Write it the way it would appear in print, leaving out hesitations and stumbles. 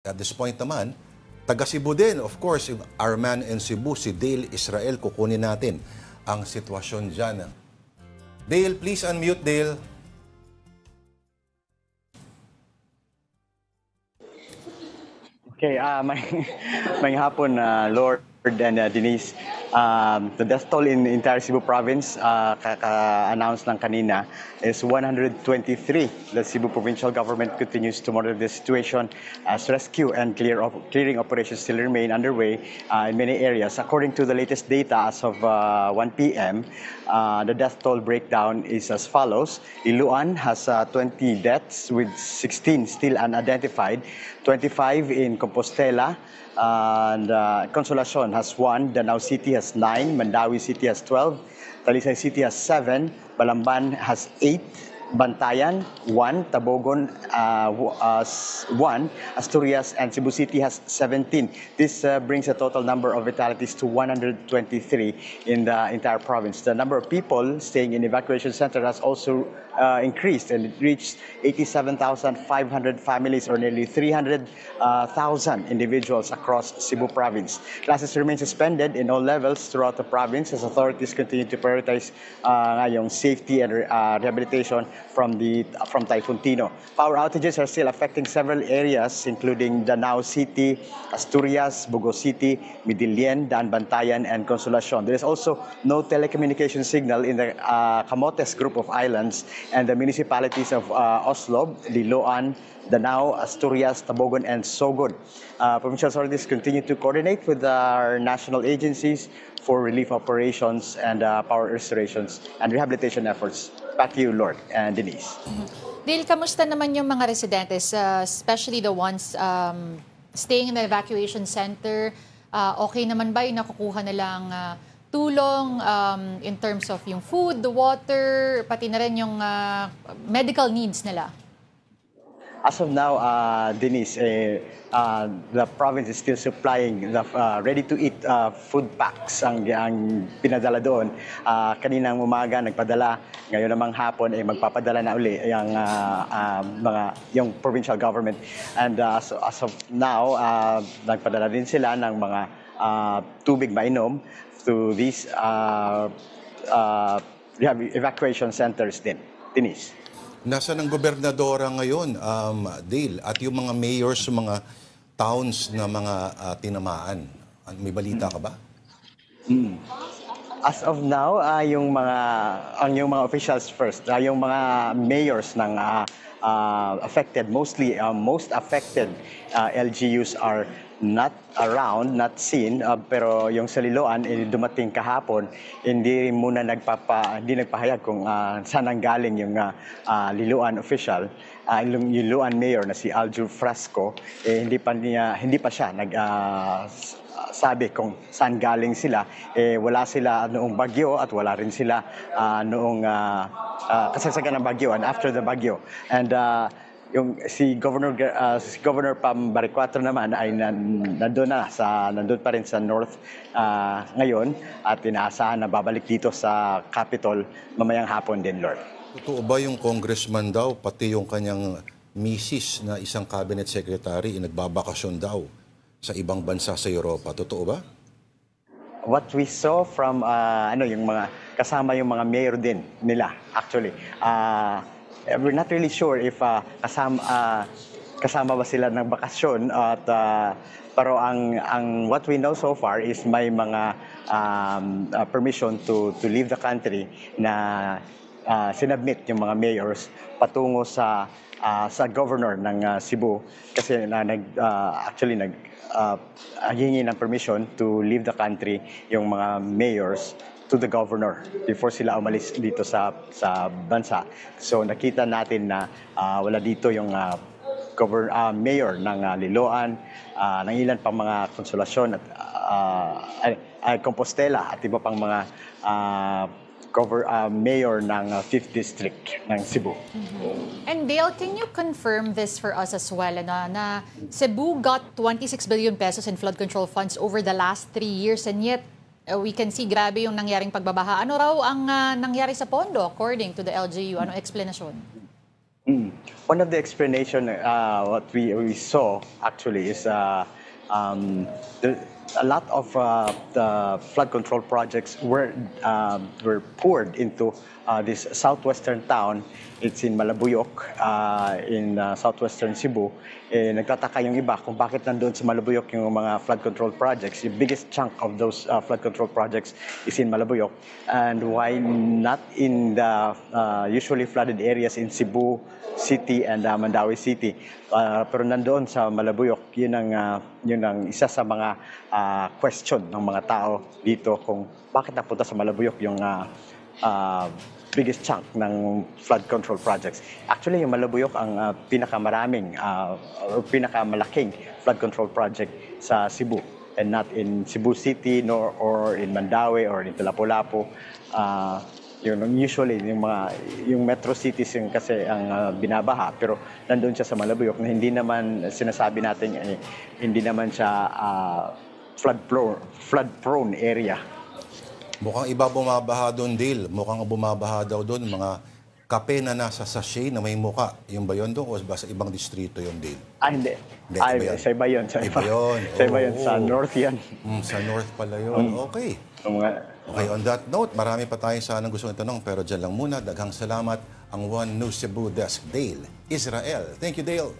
At this point naman, taga Cebu din, of course, our man in Cebu, si Dale Israel, kukunin natin ang sitwasyon dyan. Dale, please unmute, Dale. Okay, may hapon, Lord and Denise. The death toll in the entire Cebu province, kaka-announce lang kanina, is 123. The Cebu provincial government continues to monitor the situation as rescue and clearing operations still remain underway in many areas. According to the latest data as of 1 p.m., the death toll breakdown is as follows. Iloan has 20 deaths with 16 still unidentified, 25 in Compostela, and Consolacion has 1, Danao City has 9, Mandawi City has 12, Talisay City has 7, Balamban has 8, Bantayan 1, Tabogon 1, Asturias and Cebu City has 17. This brings the total number of fatalities to 123 in the entire province. The number of people staying in evacuation center has also increased, and it reached 87,500 families, or nearly 300,000 individuals across Cebu province. Classes remain suspended in all levels throughout the province as authorities continue to prioritize yung safety and rehabilitation from Typhoon Tino. Power outages are still affecting several areas, including Danao City, Asturias, Bugo City, Midilien, Daan Bantayan, and Consolacion. There is also no telecommunication signal in the Camotes group of islands and the municipalities of Oslob, Liloan, Danao, Asturias, Tabogon, and Sogod. Provincial authorities continue to coordinate with our national agencies for relief operations and power restorations and rehabilitation efforts. Back to you, Lord and Denise. Dale, kamusta naman yung mga residentes, especially the ones staying in the evacuation center? Okay naman ba yung nakukuha nilang tulong in terms of yung food, the water, pati na rin yung medical needs nila? As of now, Denise, the province is still supplying the ready-to-eat food packs ang pinadala doon. Kaninang umaga nagpadala, ngayon namang hapon ay magpapadala na uli yung provincial government. And as of now, nagpadala din sila ng mga tubig mainom to these evacuation centers din. Denise. Nasaan ang gobernadora ngayon, Dale, at yung mga mayors sa mga towns na mga tinamaan? May balita ka ba? As of now, yung mga officials first, yung mga mayors ng affected, most affected LGUs are not around, not seen, pero yung sa Liloan, dumating kahapon, hindi nagpahayag kung saan ang galing yung Liloan official. Yung Liloan mayor na si Aljur Frasco, hindi pa siya sabi kung saan galing sila. Wala sila noong bagyo at wala rin sila noong kasagsagan ng bagyo and after the bagyo. And yung si Governor Pam Baricuatro naman ay nandun pa rin sa North ngayon at inaasahan na babalik dito sa Capitol mamayang hapon din, Lord. Totoo ba yung congressman daw, pati yung kanyang misis na isang cabinet secretary, nagbabakasyon daw sa ibang bansa sa Europa? Totoo ba? What we saw from yung mga kasama yung mga mayor din nila actually. We're not really sure if kasama ba sila ng bakasyon at pero ang what we know so far is may mga permission to leave the country na sinubmit yung mga mayors patungo sa governor ng Cebu kasi hingi ng permission to leave the country yung mga mayors to the governor before sila umalis dito sa bansa. So nakita natin na wala dito yung mayor ng Liloan, ng ilan pang mga Consolacion at Compostela at iba pang mga mayor ng 5th District ng Cebu. And Dale, can you confirm this for us as well, na Cebu got 26 billion pesos in flood control funds over the last 3 years and yet we can see grabe yung nangyaring pagbabaha. Ano raw ang nangyari sa pondo according to the LGU? Anong explanation? One of the explanation, what we saw actually is the, a lot of the flood control projects were poured into this southwestern town. It's in Malabuyok, in southwestern Cebu. Nagtataka yung iba kung bakit nandoon sa Malabuyok yung mga flood control projects. The biggest chunk of those flood control projects is in Malabuyok. And why not in the usually flooded areas in Cebu City and Mandaue City? Pero nandoon sa Malabuyok, yun ang isa sa mga question ng mga tao dito kung bakit napunta sa Malabuyok yung biggest chunk ng flood control projects. Actually, yung Malabuyok ang pinakamaraming or pinakamalaking flood control project sa Cebu, and not in Cebu City nor or in Mandaue or in Lapu-Lapu. Usually yung metro cities yung kasi ang binabaha, pero nandoon siya sa Malabuyok na hindi naman sinasabi natin hindi naman siya flood prone area. Mukhang iba bumabaha doon, Dale. Mukhang bumabaha daw doon mga kape na nasa sachet na may muka. Yung ba yun doon o ba sa ibang distrito yung Dale? Hindi. Iba yun. Sa iba yun. Sa Iba yun. Sa iba yun. Sa north yan. Sa north pala yun. Okay. Okay, on that note, marami pa tayo sanang gusto itanong, pero dyan lang muna. Daghang salamat ang One News Cebu Desk, Dale Israel. Thank you, Dale.